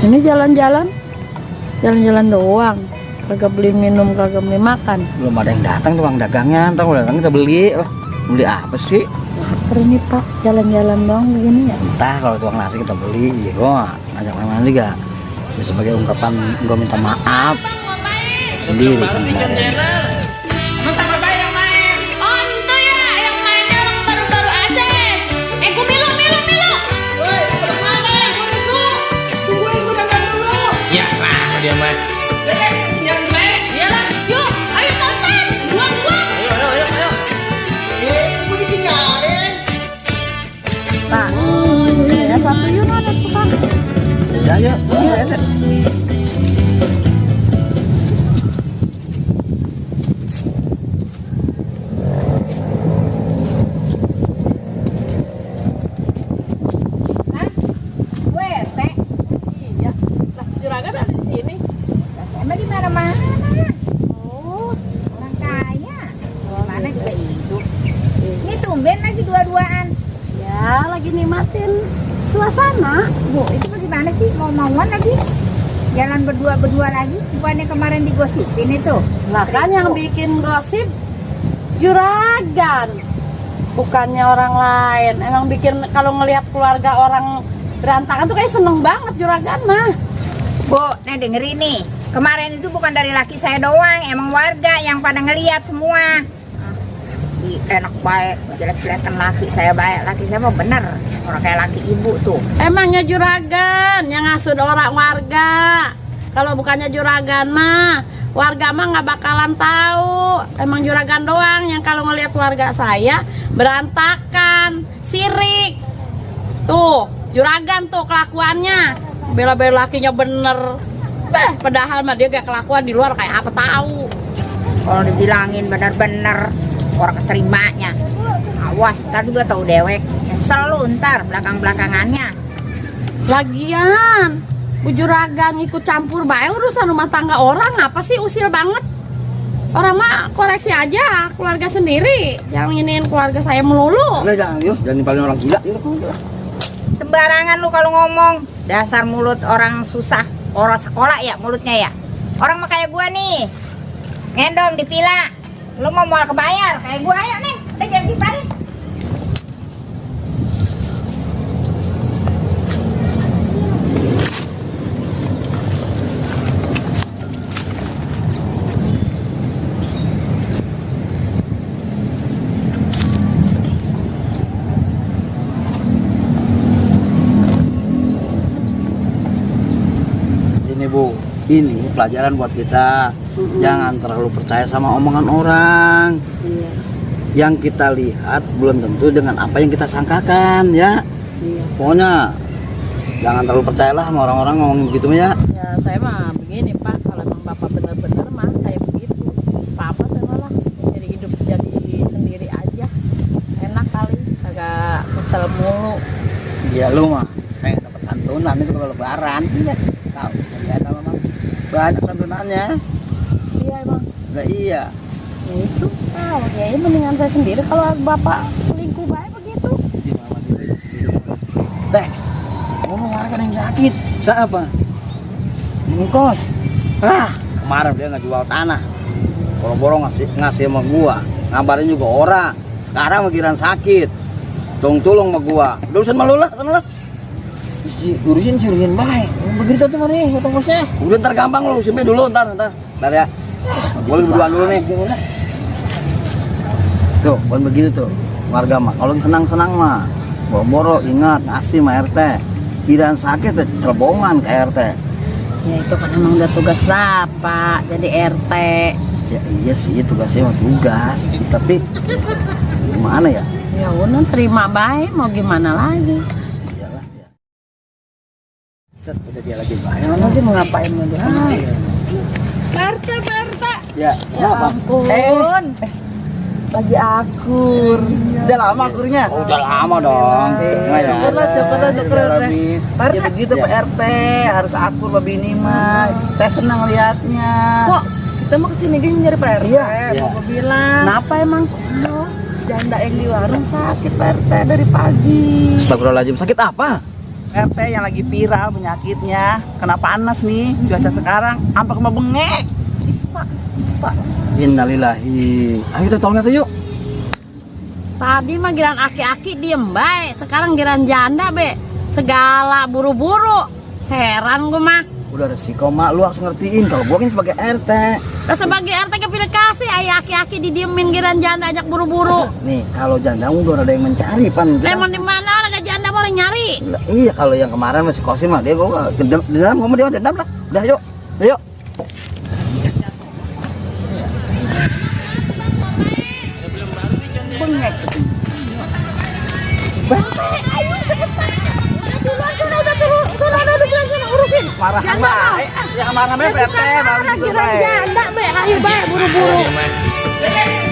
Ini jalan-jalan doang. Kagak beli minum, kagak beli makan. Belum ada yang datang tuh bang dagangnya. Ntar kalau datang kita beli lah. Beli apa sih? Lapar ini Pak, jalan-jalan doang begini ya. Entah kalau tukang nasi kita beli. Ya gue ngajak mana juga. Ya, sebagai ungkapan gue minta maaf sendiri kan kemarin. Dia mah. Iyalah, yuk, ayo nonton. Buang. Ayo. Kamu ditinggalin. Nah, ya satu yuk ada kesana. Ya. Gue teh. Iya. Lah, juragan ada di sini. Sama di mana-mana. Oh, Orang kaya. Mana juga hidup. Ini tumben lagi dua-duaan. ya lagi nikmatin suasana. Bu, itu bagaimana sih? Mau-mauan lagi? Jalan berdua-berdua lagi? Bukannya kemarin digosipin itu? Lah kan yang bikin gosip juragan, bukannya orang lain. Emang bikin kalau ngelihat keluarga orang berantakan tuh kayak seneng banget juragan mah. Bu, nih dengerin nih. Kemarin itu bukan dari laki saya doang, emang warga yang pada ngeliat semua. Enak baik, jelek-jelekan laki saya baik. Laki saya mah bener, orang kayak laki ibu tuh. Emangnya juragan yang ngasut orang warga. Kalau bukannya juragan mah, warga mah nggak bakalan tahu. Emang juragan doang yang kalau ngelihat warga saya berantakan, sirik. Tuh, juragan tuh kelakuannya. Bela-bela lakinya bener. Padahal mah dia gak kelakuan di luar kayak apa tahu. Kalau dibilangin bener-bener orang keterimanya. Awas, ntar juga tahu dewek. Nyesel lu ntar belakang-belakangannya. Lagian, Bu juragan ikut campur bae urusan rumah tangga orang, apa sih usil banget? Orang mah koreksi aja keluarga sendiri, jangan nginin keluarga saya melulu. Udah jangan yuk, jangan nimpalin orang gila yuk. Sembarangan lu kalau ngomong. Dasar mulut orang susah. Orang sekolah ya mulutnya ya. Orang mah kayak gua nih. Ngendong di villa. Lu mau kebayar kayak gua, ayo nih. Udah jangan dipalin. Bu, ini pelajaran buat kita. Jangan terlalu percaya sama omongan orang. Iya, Yang kita lihat belum tentu dengan apa yang kita sangkakan ya. iya. Pokoknya jangan terlalu percayalah sama orang-orang ngomong gitu ya. Ya saya mah begini Pak, kalau emang Bapak bener-bener mah kayak begitu. Apa saya malah jadi hidup jadi sendiri aja. Enak kali, kagak kesel mulu. Iya lu mah pengen dapat santunan itu kalau lebaran. Iya. Tahu, ya memang banyak santunannya. Iya emang. Nah, iya. Ya itu, ya ini mendingan saya sendiri kalau Bapak selingkuh baik begitu. Teh, ngomong warga yang sakit. Siapa? Ngkos. Kemarin dia nggak jual tanah. Boro-boro ngasih sama gua. Ngabarin juga orang. Sekarang bagian sakit. Tolong sama gua. Udah urusan malu lah, sana lah. Urusin baik. Begitu tuh mari, potong kosnya. Udah ntar gampang lu, simpen dulu ntar ya. Gua lagi berduaan dulu nih. Tuh, bukan begitu tuh. Warga mah kalau senang-senang mah boro-boro ingat ngasih sama RT. Tidak sakit celebongan ke RT. Ya itu kan emang udah tugas Bapak jadi RT. Ya iya sih tugasnya mah tugas. Tapi gimana ya? Ya udah terima baik, mau gimana lagi? Iyalah ya. Set, udah dia lagi baik. Mana sih mau ngapain mau dia? RT. Ya, apa? Lagi akur. Udah lama akurnya? Oh, udah lama dong. Syukurlah. Ya begitu Pak RT, harus akur Pak Bini mah. Saya senang lihatnya. Kok kita mau kesini gini nyari Pak RT? Iya. Mau bilang. Kenapa emang? Janda yang di warung sakit Pak RT dari pagi. Astagfirullahaladzim, sakit apa? RT yang lagi viral penyakitnya, kena panas nih, cuaca sekarang, sampai kena bengek. Ispa. Innalillahi. Ayo kita tolong itu yuk. Tadi mah giran aki-aki diem baik, sekarang giran janda be. Segala buru-buru. Heran gue mah. Udah resiko mak, lu harus ngertiin kalau gua kan sebagai RT. Lah sebagai RT kepilih kasih ayah aki-aki didiemin giran janda ajak buru-buru. Nih, kalau janda udah ada yang mencari pan. Emang di mana orang janda mau orang nyari? Lah, iya kalau yang kemarin masih kosin mah dia gua dendam gua dia dendam lah. Udah yuk. Yuk. Bengek. Urusin. Marah Janda apa? Ya marah be RT, baru giran janda be, ayo be buru-buru. Dia mah.